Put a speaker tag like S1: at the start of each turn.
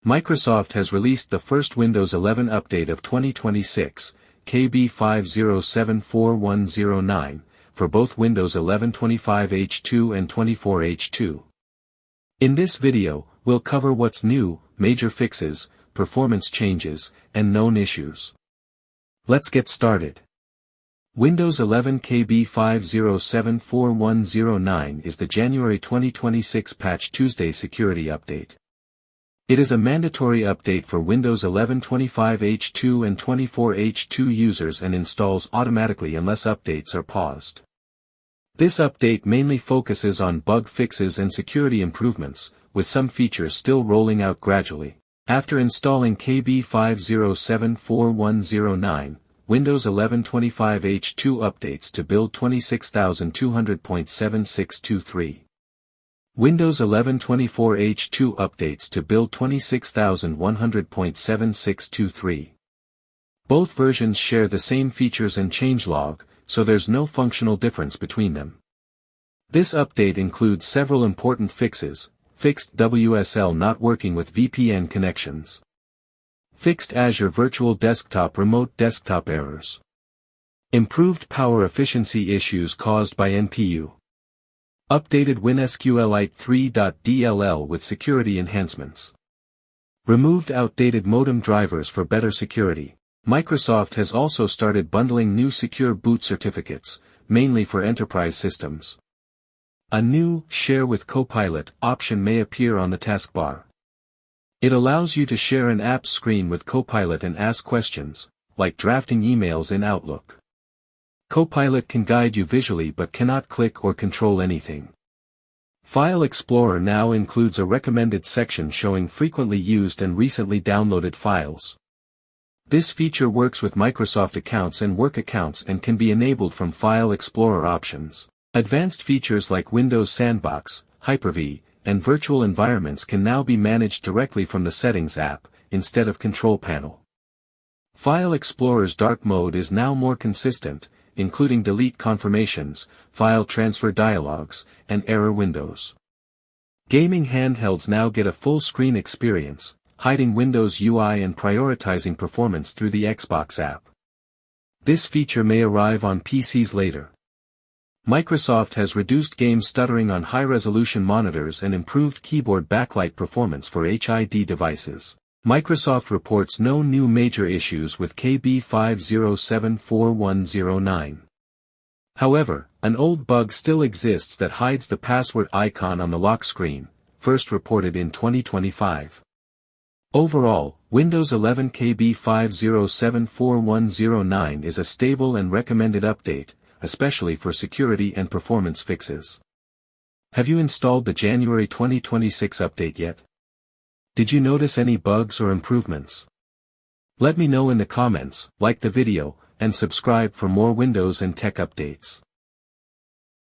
S1: Microsoft has released the first Windows 11 update of 2026, KB5074109, for both Windows 11 25H2 and 24H2. In this video, we'll cover what's new, major fixes, performance changes, and known issues. Let's get started. Windows 11 KB5074109 is the January 2026 Patch Tuesday security update. It is a mandatory update for Windows 11 25H2 and 24H2 users and installs automatically unless updates are paused. This update mainly focuses on bug fixes and security improvements, with some features still rolling out gradually. After installing KB5074109, Windows 11 25H2 updates to build 26200.7623. Windows 11 24H2 updates to build 26100.7623. Both versions share the same features and changelog, so there's no functional difference between them. This update includes several important fixes: fixed WSL not working with VPN connections, fixed Azure Virtual Desktop remote desktop errors, improved power efficiency issues caused by NPU, updated WinSQLite 3.dll with security enhancements, removed outdated modem drivers for better security. Microsoft has also started bundling new secure boot certificates, mainly for enterprise systems. A new Share with Copilot option may appear on the taskbar. It allows you to share an app screen with Copilot and ask questions, like drafting emails in Outlook. Copilot can guide you visually but cannot click or control anything. File Explorer now includes a recommended section showing frequently used and recently downloaded files. This feature works with Microsoft accounts and work accounts and can be enabled from File Explorer options. Advanced features like Windows Sandbox, Hyper-V, and virtual environments can now be managed directly from the Settings app, instead of Control Panel. File Explorer's dark mode is now more consistent, including delete confirmations, file transfer dialogues, and error windows. Gaming handhelds now get a full-screen experience, hiding Windows UI and prioritizing performance through the Xbox app. This feature may arrive on PCs later. Microsoft has reduced game stuttering on high-resolution monitors and improved keyboard backlight performance for HID devices. Microsoft reports no new major issues with KB5074109. However, an old bug still exists that hides the password icon on the lock screen, first reported in 2025. Overall, Windows 11 KB5074109 is a stable and recommended update, especially for security and performance fixes. Have you installed the January 2026 update yet? Did you notice any bugs or improvements? Let me know in the comments, like the video, and subscribe for more Windows and tech updates.